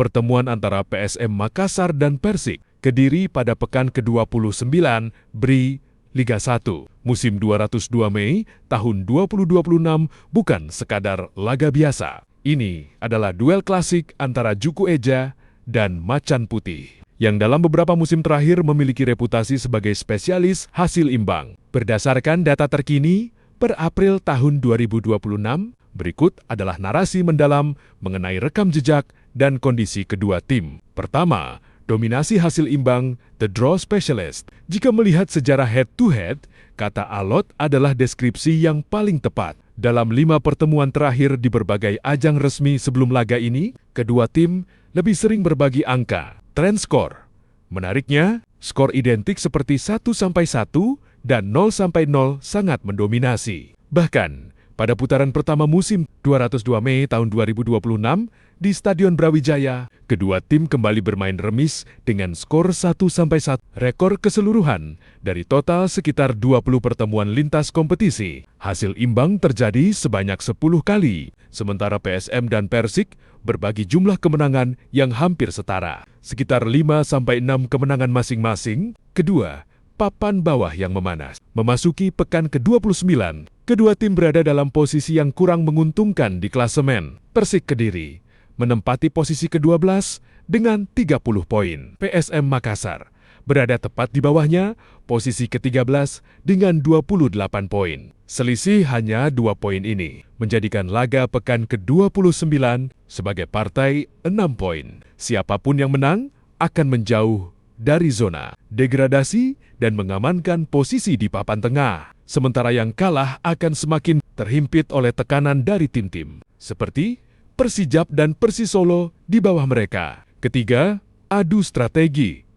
pertemuan antara PSM Makassar dan Persik Kediri pada pekan ke-29 BRI Liga 1 musim 202 Mei tahun 2026 bukan sekadar laga biasa. Ini adalah duel klasik antara Juku Eja dan Macan Putih, yang dalam beberapa musim terakhir memiliki reputasi sebagai spesialis hasil imbang. Berdasarkan data terkini, per April tahun 2026, berikut adalah narasi mendalam mengenai rekam jejak dan kondisi kedua tim. Pertama, dominasi hasil imbang, the draw specialist. Jika melihat sejarah head-to-head, kata alot adalah deskripsi yang paling tepat. Dalam 5 pertemuan terakhir di berbagai ajang resmi sebelum laga ini, kedua tim lebih sering berbagi angka, tren skor. Menariknya, skor identik seperti 1-1 dan 0-0 sangat mendominasi. Bahkan, pada putaran pertama musim 202 Mei tahun 2026 di Stadion Brawijaya, kedua tim kembali bermain remis dengan skor 1-1. Rekor keseluruhan dari total sekitar 20 pertemuan lintas kompetisi. Hasil imbang terjadi sebanyak 10 kali, sementara PSM dan Persik berbagi jumlah kemenangan yang hampir setara, sekitar 5-6 kemenangan masing-masing. Kedua, papan bawah yang memanas. Memasuki pekan ke-29, kedua tim berada dalam posisi yang kurang menguntungkan di klasemen. Persik Kediri menempati posisi ke-12 dengan 30 poin. PSM Makassar berada tepat di bawahnya, posisi ke-13 dengan 28 poin. Selisih hanya 2 poin ini menjadikan laga pekan ke-29 sebagai partai 6 poin. Siapapun yang menang akan menjauh dari zona degradasi dan mengamankan posisi di papan tengah. Sementara yang kalah akan semakin terhimpit oleh tekanan dari tim-tim seperti Persijap dan Persisolo di bawah mereka. Ketiga, adu strategi.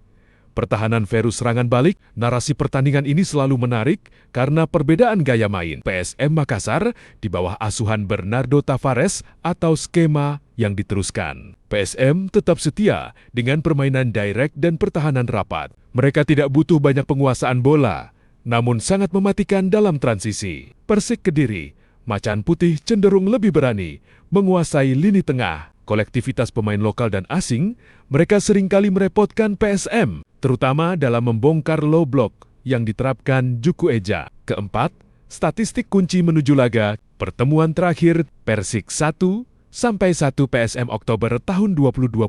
Pertahanan versus serangan balik, narasi pertandingan ini selalu menarik karena perbedaan gaya main. PSM Makassar di bawah asuhan Bernardo Tavares atau skema yang diteruskan. PSM tetap setia dengan permainan direct dan pertahanan rapat. Mereka tidak butuh banyak penguasaan bola, namun sangat mematikan dalam transisi. Persik Kediri, Macan Putih cenderung lebih berani menguasai lini tengah. Kolektivitas pemain lokal dan asing, mereka seringkali merepotkan PSM, terutama dalam membongkar low block yang diterapkan Juku Eja. Keempat, statistik kunci menuju laga pertemuan terakhir Persik 1-1 PSM Oktober tahun 2025.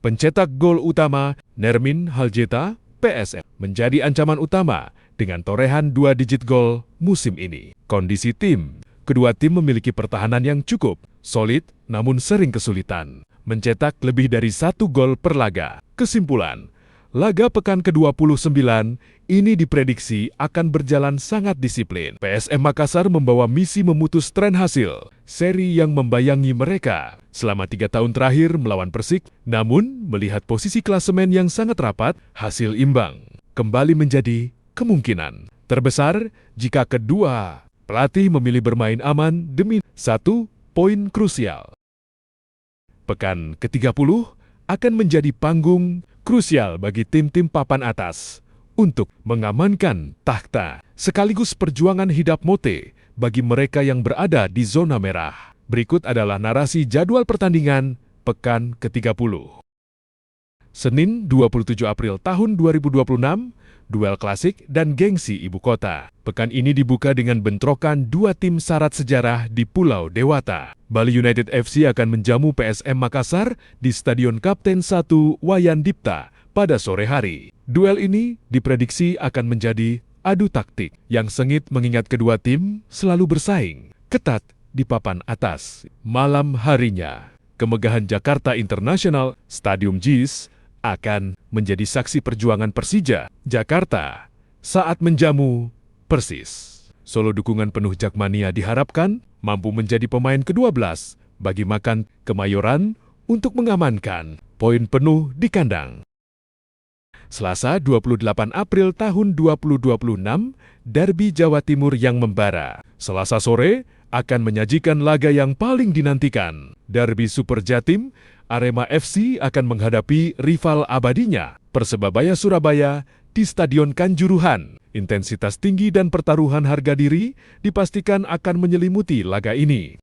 Pencetak gol utama Nermin Haljeta, PSM, menjadi ancaman utama dengan torehan 2 digit gol musim ini. Kondisi tim, kedua tim memiliki pertahanan yang cukup solid, namun sering kesulitan mencetak lebih dari 1 gol per laga. Kesimpulan, laga pekan ke-29 ini diprediksi akan berjalan sangat disiplin. PSM Makassar membawa misi memutus tren hasil seri yang membayangi mereka selama 3 tahun terakhir melawan Persik. Namun, melihat posisi klasemen yang sangat rapat, hasil imbang kembali menjadi kemungkinan terbesar jika kedua pelatih memilih bermain aman demi 1 poin krusial. Pekan ke-30 akan menjadi panggung krusial bagi tim-tim papan atas untuk mengamankan takhta, sekaligus perjuangan hidup mote bagi mereka yang berada di zona merah. Berikut adalah narasi jadwal pertandingan pekan ke-30. Senin 27 April tahun 2026, duel klasik dan gengsi ibu kota. Pekan ini dibuka dengan bentrokan 2 tim syarat sejarah di Pulau Dewata. Bali United FC akan menjamu PSM Makassar di Stadion Kapten 1 Wayan Dipta pada sore hari. Duel ini diprediksi akan menjadi adu taktik yang sengit mengingat kedua tim selalu bersaing ketat di papan atas. Malam harinya, kemegahan Jakarta International Stadium JIS akan menjadi saksi perjuangan Persija Jakarta saat menjamu Persis. Solo dukungan penuh Jakmania diharapkan mampu menjadi pemain ke-12 bagi Macan Kemayoran untuk mengamankan poin penuh di kandang. Selasa 28 April tahun 2026, Derby Jawa Timur yang membara. Selasa sore akan menyajikan laga yang paling dinantikan. Derby Super Jatim, Arema FC akan menghadapi rival abadinya, Persebaya Surabaya di Stadion Kanjuruhan. Intensitas tinggi dan pertaruhan harga diri dipastikan akan menyelimuti laga ini.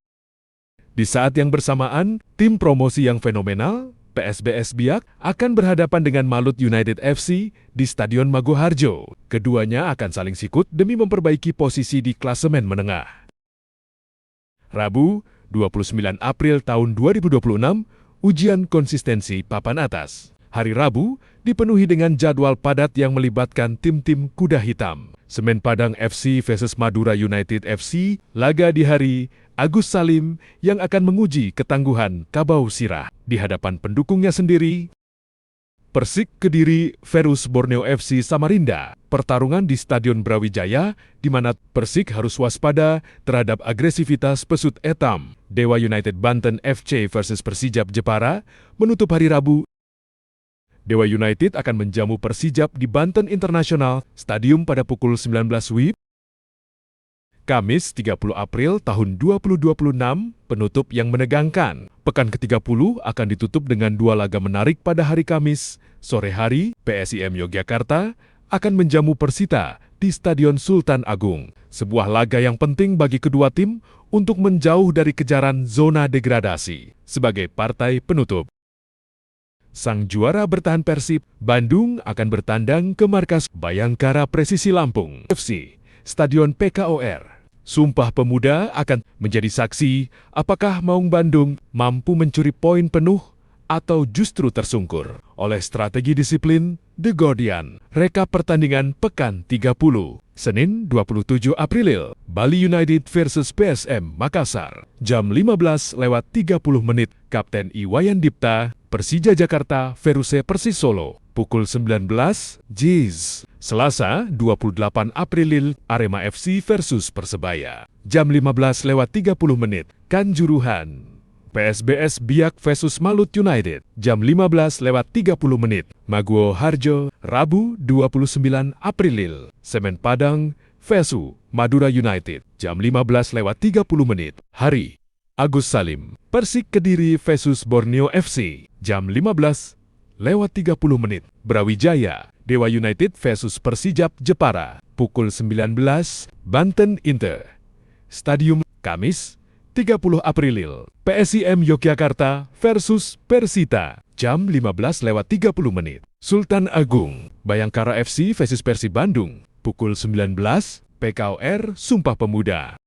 Di saat yang bersamaan, tim promosi yang fenomenal, PSBS Biak akan berhadapan dengan Malut United FC di Stadion Maguwoharjo. Keduanya akan saling sikut demi memperbaiki posisi di klasemen menengah. Rabu, 29 April tahun 2026, ujian konsistensi papan atas. Hari Rabu dipenuhi dengan jadwal padat yang melibatkan tim-tim kuda hitam. Semen Padang FC vs Madura United FC, laga di hari Agus Salim yang akan menguji ketangguhan Kabau Sirah. Di hadapan pendukungnya sendiri, Persik Kediri versus Borneo FC Samarinda. Pertarungan di Stadion Brawijaya, di mana Persik harus waspada terhadap agresivitas pesut etam. Dewa United Banten FC versus Persijap Jepara menutup hari Rabu. Dewa United akan menjamu Persijap di Banten International Stadium pada pukul 19 WIB. Kamis 30 April tahun 2026, penutup yang menegangkan. Pekan ke-30 akan ditutup dengan dua laga menarik pada hari Kamis. Sore hari, PSIM Yogyakarta akan menjamu Persita di Stadion Sultan Agung. Sebuah laga yang penting bagi kedua tim untuk menjauh dari kejaran zona degradasi. Sebagai partai penutup, sang juara bertahan Persib Bandung akan bertandang ke markas Bayangkara Presisi Lampung FC, Stadion PKOR. Sumpah Pemuda akan menjadi saksi apakah Maung Bandung mampu mencuri poin penuh atau justru tersungkur oleh strategi disiplin The Guardian. Rekap pertandingan pekan 30, Senin 27 April, Bali United versus PSM Makassar. Jam 15:30 Kapten Iwayan Dipta, Persija Jakarta versus Persis Solo. Pukul 19, Jiz. Selasa, 28 April, Arema FC versus Persebaya. Jam 15:30 Kanjuruhan. PSBS Biak versus Malut United. Jam 15:30 Maguwoharjo, Rabu 29 April. Semen Padang versus Madura United. Jam 15:30 Hari Agus Salim. Persik Kediri versus Borneo FC. Jam 15:30 Brawijaya, Dewa United versus Persijap Jepara. Pukul 19, Banten Inter Stadium. Kamis 30 April, PSIM Yogyakarta versus Persita. Jam 15:30 Sultan Agung, Bayangkara FC versus Persib Bandung. Pukul 19, PKOR Sumpah Pemuda.